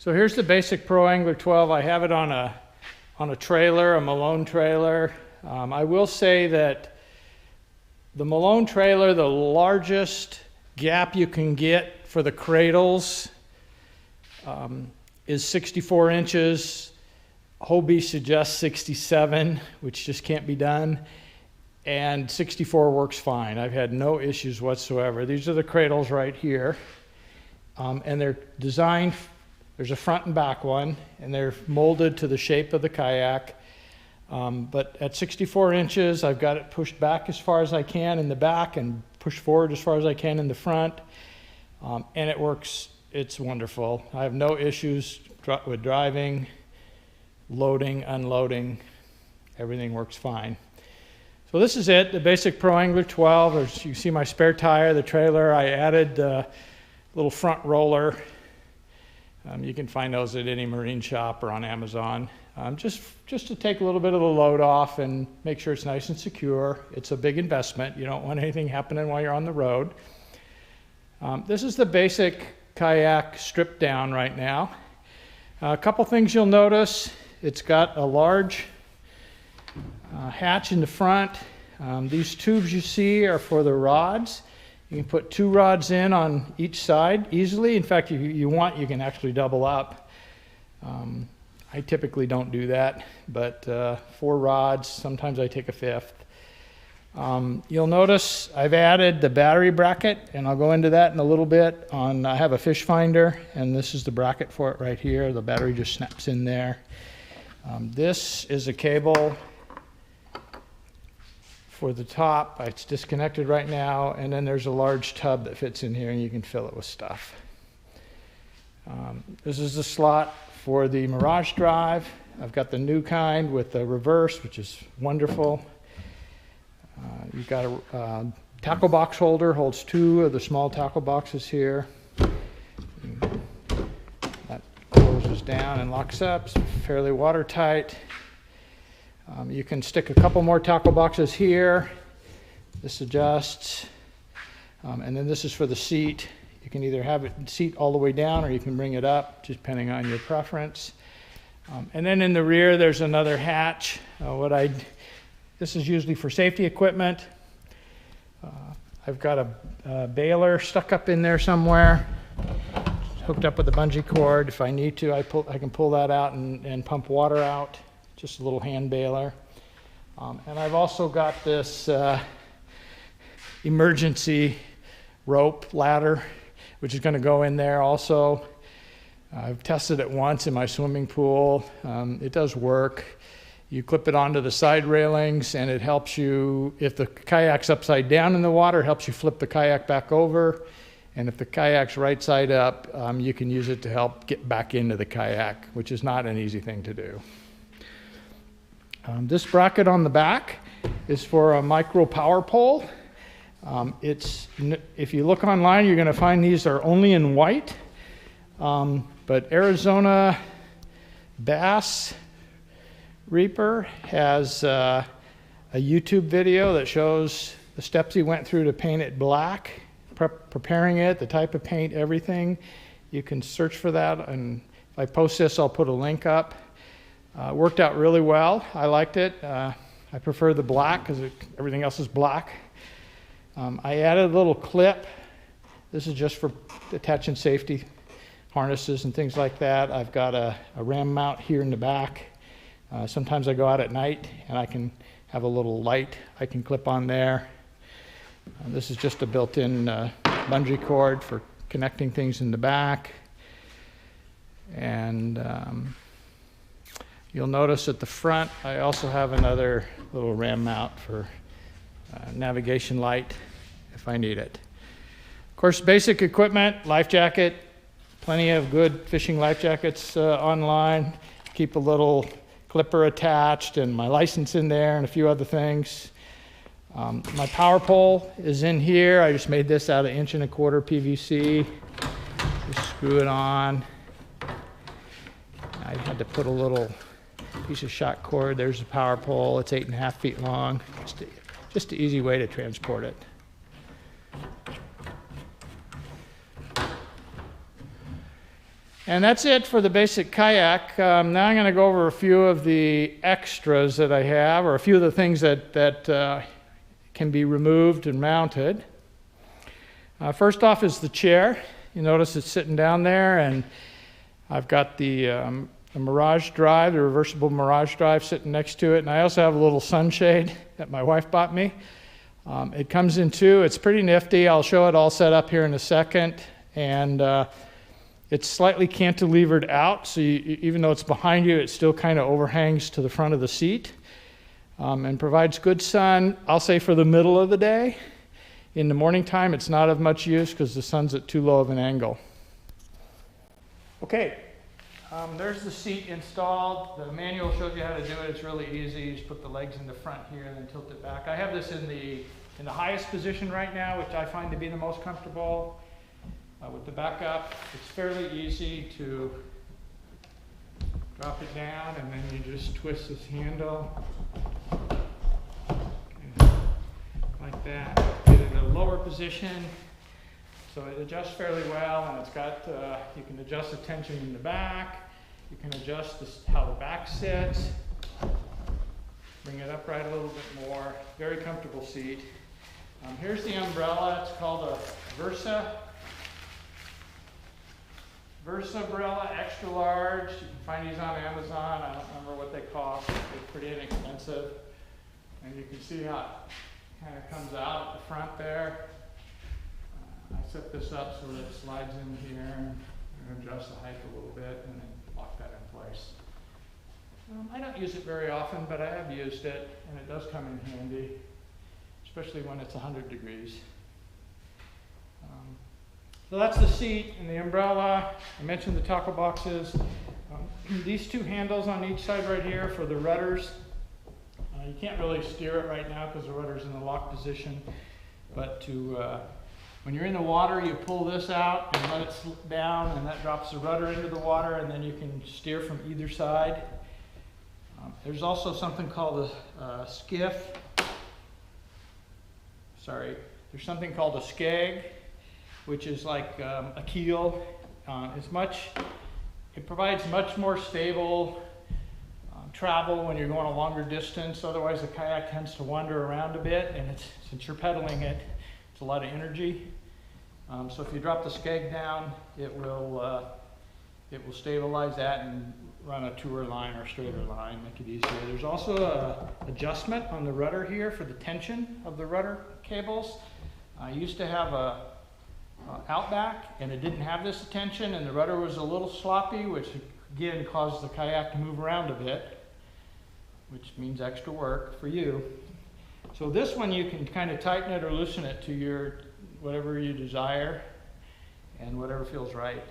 So here's the basic Pro Angler 12. I have it on a trailer, a Malone trailer. I will say that the Malone trailer, the largest gap you can get for the cradles is 64 inches. Hobie suggests 67, which just can't be done. And 64 works fine. I've had no issues whatsoever. These are the cradles right here. And they're designed, there's a front and back one, and they're molded to the shape of the kayak. But at 64 inches, I've got it pushed back as far as I can in the back and pushed forward as far as I can in the front. And it works, it's wonderful. I have no issues with driving, loading, unloading. Everything works fine. So this is it, the basic Pro Angler 12. As you see my spare tire, the trailer, I added a little front roller. You can find those at any marine shop or on Amazon. Just to take a little bit of the load off and make sure it's nice and secure. It's a big investment. You don't want anything happening while you're on the road. This is the basic kayak stripped down right now. A couple things you'll notice. It's got a large hatch in the front. These tubes you see are for the rods. You can put 2 rods in on each side easily. In fact, if you want, you can actually double up. I typically don't do that, but 4 rods, sometimes I take a 5th. You'll notice I've added the battery bracket, and I'll go into that in a little bit. I have a fish finder, and this is the bracket for it right here. The battery just snaps in there. This is a cable for the top. It's disconnected right now, and then there's a large tub that fits in here, and you can fill it with stuff. This is the slot for the Mirage drive. I've got the new kind with the reverse, which is wonderful. You've got a tackle box holder, holds 2 of the small tackle boxes here. That closes down and locks up, it's fairly watertight. You can stick a couple more tackle boxes here. This adjusts. And then this is for the seat. You can either have it seat all the way down or you can bring it up, just depending on your preference. And then in the rear, there's another hatch. This is usually for safety equipment. I've got a baler stuck up in there somewhere, hooked up with a bungee cord. If I need to, I can pull that out and pump water out. Just a little hand baler. And I've also got this emergency rope ladder, which is going to go in there also. I've tested it once in my swimming pool. It does work. You clip it onto the side railings, and it helps you, if the kayak's upside down in the water, it helps you flip the kayak back over. And if the kayak's right side up, you can use it to help get back into the kayak, which is not an easy thing to do. This bracket on the back is for a micro power pole. If you look online, you're going to find these are only in white. But Arizona Bass Reaper has a YouTube video that shows the steps he went through to paint it black, preparing it, the type of paint, everything. You can search for that, and if I post this, I'll put a link up. Worked out really well. I liked it. I prefer the black because everything else is black. I added a little clip. This is just for attaching safety harnesses and things like that. I've got a ram mount here in the back. Sometimes I go out at night and I can have a little light I can clip on there. This is just a built-in bungee cord for connecting things in the back. And you'll notice at the front, I also have another little ram mount for navigation light if I need it. Of course, basic equipment, life jacket, plenty of good fishing life jackets online. Keep a little clipper attached and my license in there and a few other things. My power pole is in here. I just made this out of 1 1/4 inch PVC. Just screw it on. I had to put a little piece of shot cord. There's the power pole. It's 8.5 feet long. Just an easy way to transport it. And that's it for the basic kayak. Now I'm going to go over a few of the extras that I have, or a few of the things that can be removed and mounted. First off is the chair. You notice it's sitting down there, and I've got the Mirage Drive, the reversible Mirage Drive sitting next to it, and I also have a little sunshade that my wife bought me. It comes in two. It's pretty nifty. I'll show it all set up here in a second, and it's slightly cantilevered out, so even though it's behind you, it still kind of overhangs to the front of the seat, and provides good sun, I'll say, for the middle of the day. In the morning time, it's not of much use because the sun's at too low of an angle. Okay, there's the seat installed. The manual shows you how to do it. It's really easy. You just put the legs in the front here and then tilt it back. I have this in the highest position right now, which I find to be the most comfortable. With the backup, it's fairly easy to drop it down, and then you just twist this handle like that. Get it in a lower position, so it adjusts fairly well, and it's got, you can adjust the tension in the back, you can adjust how the back sits, bring it upright a little bit more. Very comfortable seat. Here's the umbrella. It's called a Versa umbrella, extra large. You can find these on Amazon. I don't remember what they cost. They're pretty inexpensive. And you can see how it kind of comes out at the front there. I set this up so that it slides in here, and adjust the height a little bit, and then lock that in place. I don't use it very often, but I have used it, and it does come in handy, especially when it's 100 degrees. So that's the seat and the umbrella. I mentioned the tackle boxes. These two handles on each side right here for the rudders. You can't really steer it right now because the rudder's in the lock position. But when you're in the water, you pull this out and let it slip down, and that drops the rudder into the water, and then you can steer from either side. There's also something called a skiff. Sorry, there's something called a skeg, which is like a keel. It provides much more stable travel when you're going a longer distance. Otherwise, the kayak tends to wander around a bit, and since you're pedaling it, it's a lot of energy. So if you drop the skeg down, it will stabilize that and run a tour line or straighter line, make it easier. There's also an adjustment on the rudder here for the tension of the rudder cables. I used to have a Outback, and it didn't have this tension, and the rudder was a little sloppy, which again caused the kayak to move around a bit, which means extra work for you. So this one, you can kind of tighten it or loosen it to whatever you desire and whatever feels right.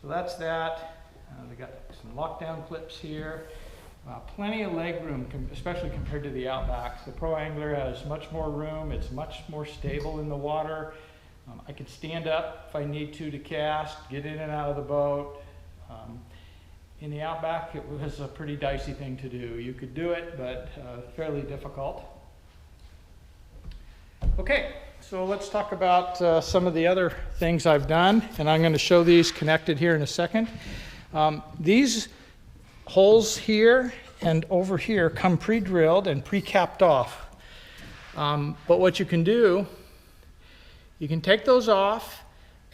So that's that. They got some lockdown clips here. Plenty of leg room, especially compared to the Outbacks. The Pro Angler has much more room. It's much more stable in the water. I can stand up if I need to cast, get in and out of the boat. In the Outback, it was a pretty dicey thing to do. You could do it, but fairly difficult. Okay, so let's talk about some of the other things I've done, and I'm going to show these connected here in a second. These holes here and over here come pre-drilled and pre-capped off. But what you can do, you can take those off,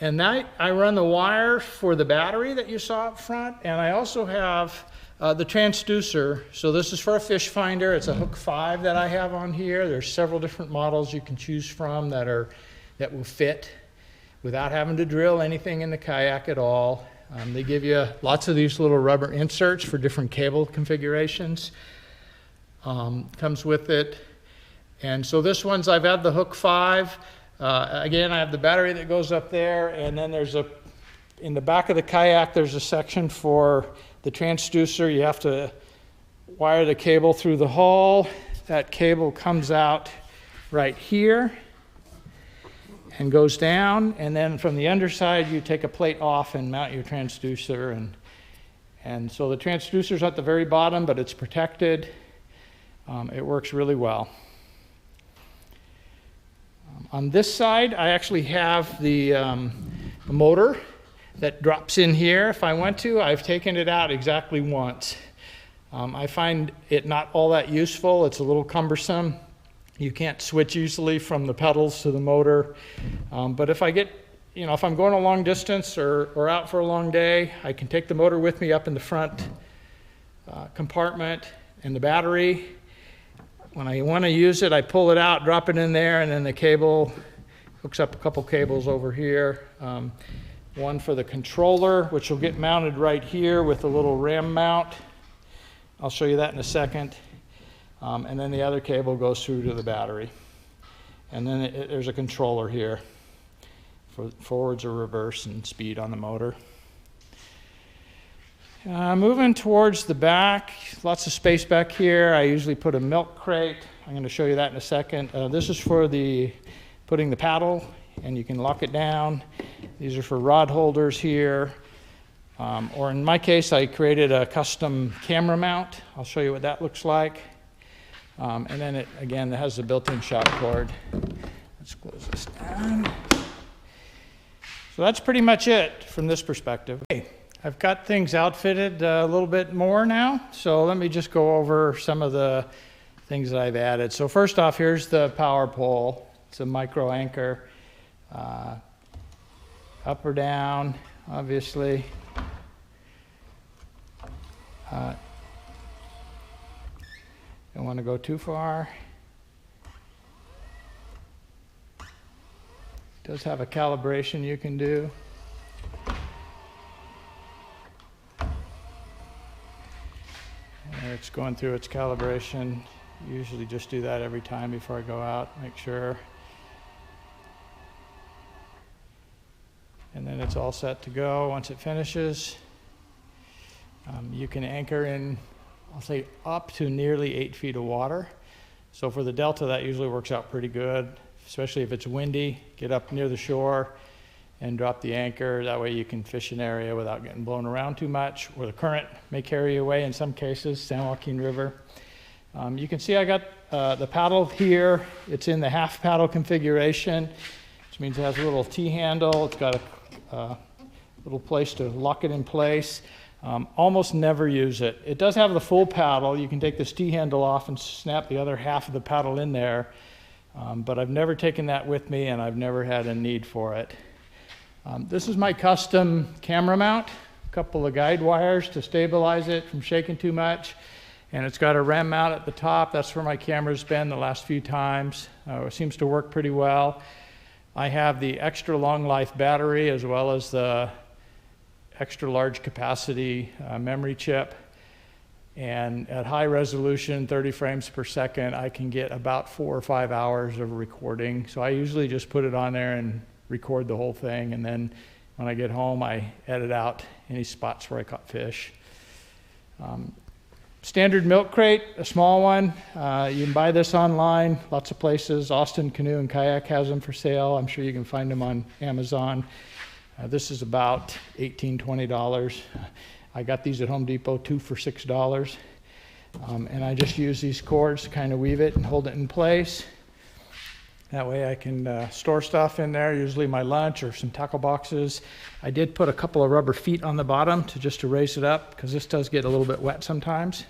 and I run the wire for the battery that you saw up front, and I also have the transducer. So this is for a fish finder. It's a Hook 5 that I have on here. There's several different models you can choose from that will fit without having to drill anything in the kayak at all. They give you lots of these little rubber inserts for different cable configurations. Comes with it. And so this one's, I've had the Hook 5. Again, I have the battery that goes up there, and then in the back of the kayak, there's a section for the transducer. You have to wire the cable through the hull. That cable comes out right here and goes down, and then from the underside, you take a plate off and mount your transducer. And so the transducer's at the very bottom, but it's protected. It works really well. On this side, I actually have the motor that drops in here if I want to. I've taken it out exactly once. I find it not all that useful. It's a little cumbersome. You can't switch easily from the pedals to the motor. But if I get, if I'm going a long distance or out for a long day, I can take the motor with me up in the front compartment and the battery. When I want to use it, I pull it out, drop it in there, and then the cable hooks up a couple cables over here. One for the controller, which will get mounted right here with a little ram mount. I'll show you that in a second. And then the other cable goes through to the battery. And then there's a controller here for forwards or reverse and speed on the motor. Moving towards the back, lots of space back here. I usually put a milk crate. I'm going to show you that in a second. This is for putting the paddle, and you can lock it down. These are for rod holders here. Or in my case, I created a custom camera mount. I'll show you what that looks like. And then it has the built-in shock cord. Let's close this down. So that's pretty much it from this perspective. Okay, I've got things outfitted a little bit more now. So let me just go over some of the things that I've added. So first off, here's the power pole. It's a micro anchor. Up or down, obviously. Don't want to go too far. It does have a calibration you can do. It's going through its calibration. Usually just do that every time before I go out, make sure. And then it's all set to go. Once it finishes, you can anchor in, I'll say, up to nearly 8 feet of water. So for the Delta, that usually works out pretty good, especially if it's windy. Get up near the shore and drop the anchor. That way you can fish an area without getting blown around too much, or the current may carry you away in some cases, San Joaquin River. You can see I got the paddle here. It's in the half paddle configuration, which means it has a little T-handle. It's got a little place to lock it in place. Almost never use it. It does have the full paddle. You can take this T-handle off and snap the other half of the paddle in there. But I've never taken that with me, and I've never had a need for it. This is my custom camera mount. A couple of guide wires to stabilize it from shaking too much. And it's got a ram mount at the top. That's where my camera's been the last few times. It seems to work pretty well. I have the extra long life battery as well as the extra large capacity memory chip. And at high resolution, 30 frames per second, I can get about 4 or 5 hours of recording. So I usually just put it on there and record the whole thing. And then when I get home, I edit out any spots where I caught fish. Standard milk crate, a small one. You can buy this online, lots of places. Austin Canoe and Kayak has them for sale. I'm sure you can find them on Amazon. This is about $18, $20. I got these at Home Depot, 2 for $6. And I just use these cords to kind of weave it and hold it in place. That way I can store stuff in there, usually my lunch or some tackle boxes. I did put a couple of rubber feet on the bottom to raise it up, because this does get a little bit wet sometimes.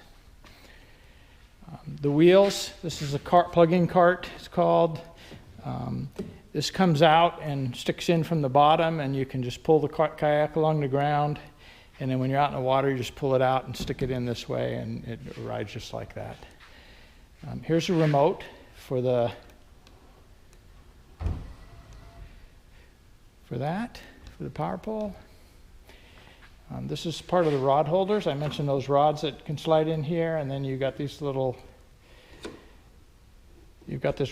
The wheels, this is a plug-in cart, it's called. This comes out and sticks in from the bottom, and you can just pull the kayak along the ground. And then when you're out in the water, you just pull it out and stick it in this way, and it rides just like that. Here's a remote for the power pole. This is part of the rod holders. I mentioned those rods that can slide in here, and then you've got this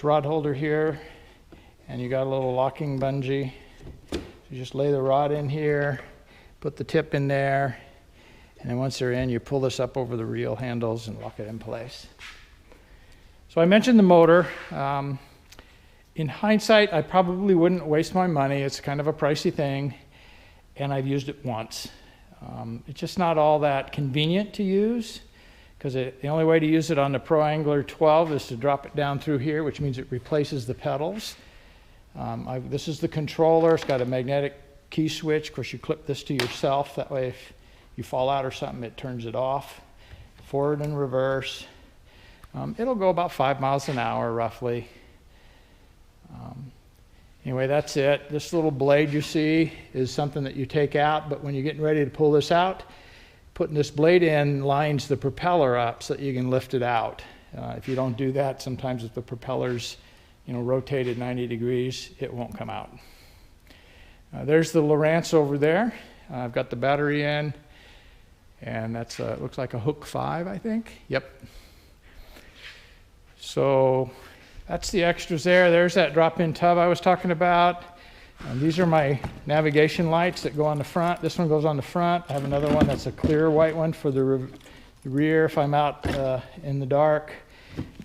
rod holder here, and you got a little locking bungee. So you just lay the rod in here, put the tip in there, and then once they're in, you pull this up over the reel handles and lock it in place. So I mentioned the motor. In hindsight, I probably wouldn't waste my money. It's kind of a pricey thing, and I've used it once. It's just not all that convenient to use, because the only way to use it on the Pro Angler 12 is to drop it down through here, which means it replaces the pedals. This is the controller. It's got a magnetic key switch. Of course, you clip this to yourself. That way, if you fall out or something, it turns it off. Forward and reverse. It'll go about 5 miles an hour, roughly. Anyway, that's it. This little blade you see is something that you take out, but when you're getting ready to pull this out, putting this blade in lines the propeller up so that you can lift it out. If you don't do that, sometimes if the propeller's rotated 90 degrees, it won't come out. There's the Lowrance over there. I've got the battery in, and that's looks like a Hook 5, I think. Yep. So that's the extras there. There's that drop-in tub I was talking about. These are my navigation lights that go on the front. This one goes on the front. I have another one that's a clear white one for the rear if I'm out in the dark.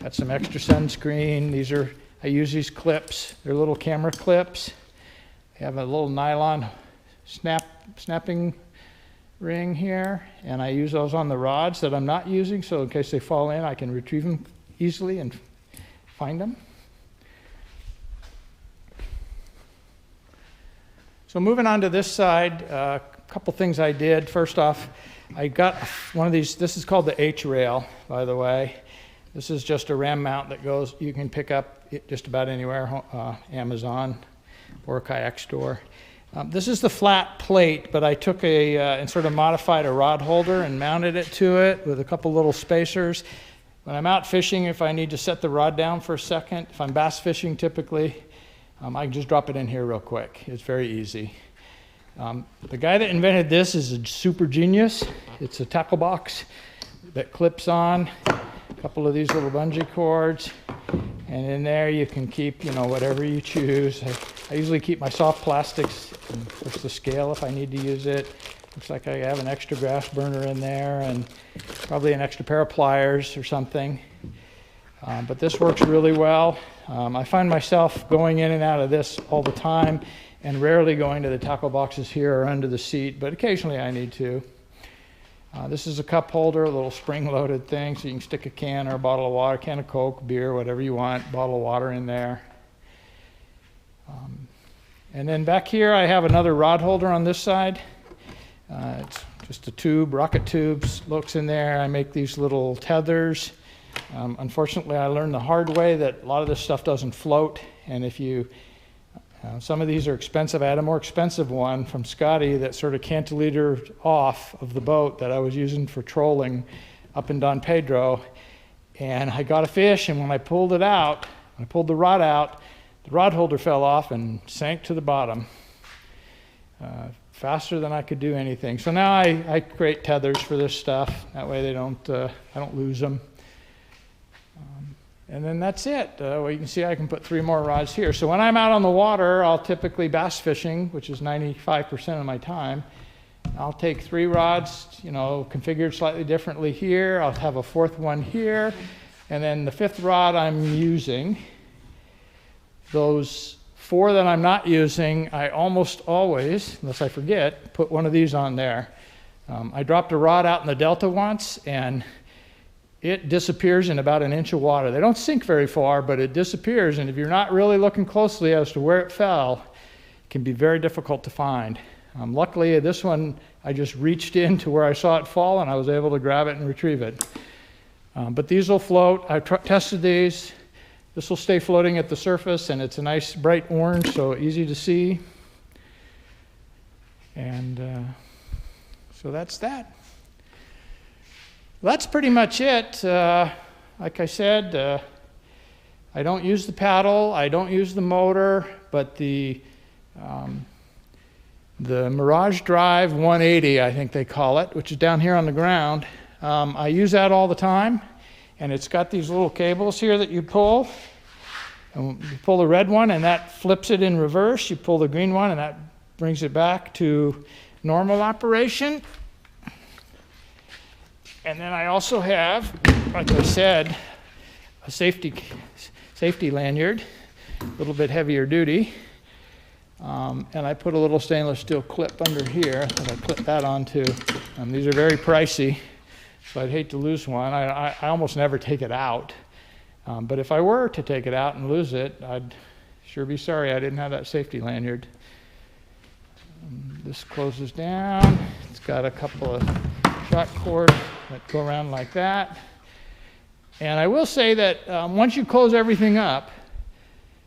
Got some extra sunscreen. I use these clips. They're little camera clips. They have a little nylon snapping ring here, and I use those on the rods that I'm not using, so in case they fall in, I can retrieve them easily and find them. So moving on to this side, a couple things I did. First off, I got one of these. This is called the H-rail, by the way. This is just a ram mount that goes, you can pick up just about anywhere, Amazon or a kayak store. This is the flat plate, but I took and sort of modified a rod holder and mounted it to it with a couple little spacers. When I'm out fishing, if I need to set the rod down for a second, if I'm bass fishing typically, I can just drop it in here real quick. It's very easy. The guy that invented this is a super genius. It's a tackle box that clips on, a couple of these little bungee cords, and in there you can keep, whatever you choose. I usually keep my soft plastics and push the scale if I need to use it. Looks like I have an extra grass burner in there and probably an extra pair of pliers or something. But this works really well. I find myself going in and out of this all the time and rarely going to the tackle boxes here or under the seat, but occasionally I need to. This is a cup holder, a little spring-loaded thing, so you can stick a can or a bottle of water, can of Coke, beer, whatever you want, bottle of water in there. And then back here I have another rod holder on this side. It's just a tube, rocket tubes, looks in there. I make these little tethers. Unfortunately, I learned the hard way that a lot of this stuff doesn't float, and if some of these are expensive. I had a more expensive one from Scotty that sort of cantilevered off of the boat that I was using for trolling up in Don Pedro, and I got a fish, and when I pulled it out, I pulled the rod out, the rod holder fell off and sank to the bottom. Faster than I could do anything. So now I create tethers for this stuff. That way I don't lose them. And then that's it. Well, you can see I can put 3 more rods here. So when I'm out on the water, I'll typically bass fishing, which is 95% of my time. I'll take 3 rods, configured slightly differently here. I'll have a 4th one here. And then the 5th rod I'm using, those 4 that I'm not using, I almost always, unless I forget, put one of these on there. I dropped a rod out in the Delta once, and it disappears in about an inch of water. They don't sink very far, but it disappears, and if you're not really looking closely as to where it fell, it can be very difficult to find. Luckily, this one, I just reached in to where I saw it fall, and I was able to grab it and retrieve it. But these will float. I tested these. This will stay floating at the surface, and it's a nice bright orange, so easy to see. And so that's that. That's pretty much it. Like I said, I don't use the paddle, I don't use the motor, but the Mirage Drive 180, I think they call it, which is down here on the ground. I use that all the time, and it's got these little cables here that you pull. And you pull the red one, and that flips it in reverse. You pull the green one, and that brings it back to normal operation. And then I also have, like I said, a safety lanyard, a little bit heavier duty. And I put a little stainless steel clip under here that I clip that onto. These are very pricey, so I'd hate to lose one. I almost never take it out. But if I were to take it out and lose it, I'd sure be sorry I didn't have that safety lanyard. This closes down. It's got a couple of shock cords that go around like that. And I will say that once you close everything up,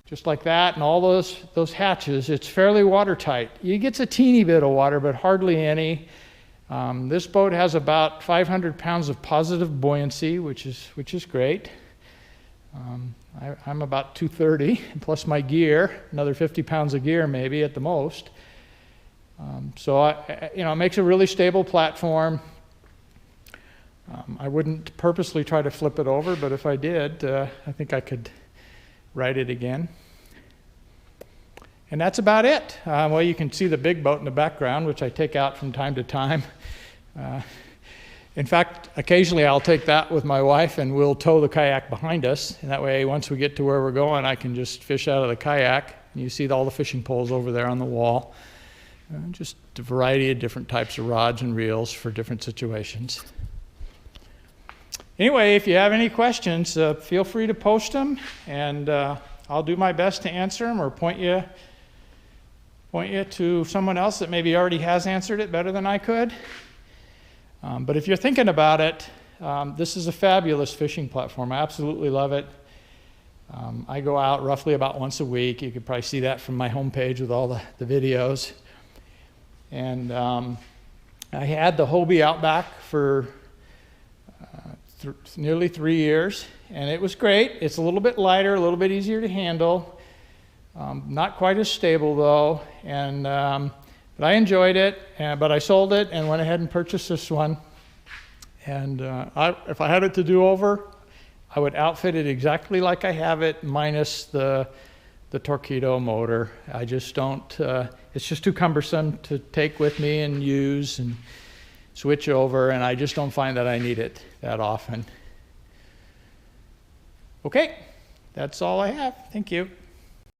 just like that, and all those hatches, it's fairly watertight. It gets a teeny bit of water, but hardly any. This boat has about 500 pounds of positive buoyancy, which is great. I'm about 230, plus my gear, another 50 pounds of gear maybe at the most. So it makes a really stable platform. I wouldn't purposely try to flip it over, but if I did, I think I could ride it again. And that's about it. Well, you can see the big boat in the background, which I take out from time to time. In fact, occasionally I'll take that with my wife and we'll tow the kayak behind us. And that way, once we get to where we're going, I can just fish out of the kayak. And you see all the fishing poles over there on the wall. Just a variety of different types of rods and reels for different situations. Anyway, if you have any questions, feel free to post them, and I'll do my best to answer them or point you to someone else that maybe already has answered it better than I could. But if you're thinking about it, this is a fabulous fishing platform. I absolutely love it. I go out roughly about once a week. You could probably see that from my homepage with all the videos. And I had the Hobie Outback for nearly 3 years, and it was great. It's a little bit lighter, a little bit easier to handle. Not quite as stable though, but I enjoyed it. But I sold it and went ahead and purchased this one. And if I had it to do over, I would outfit it exactly like I have it, minus the Torpedo motor. I just don't. It's just too cumbersome to take with me and use and switch over, and I just don't find that I need it that often. Okay, that's all I have. Thank you.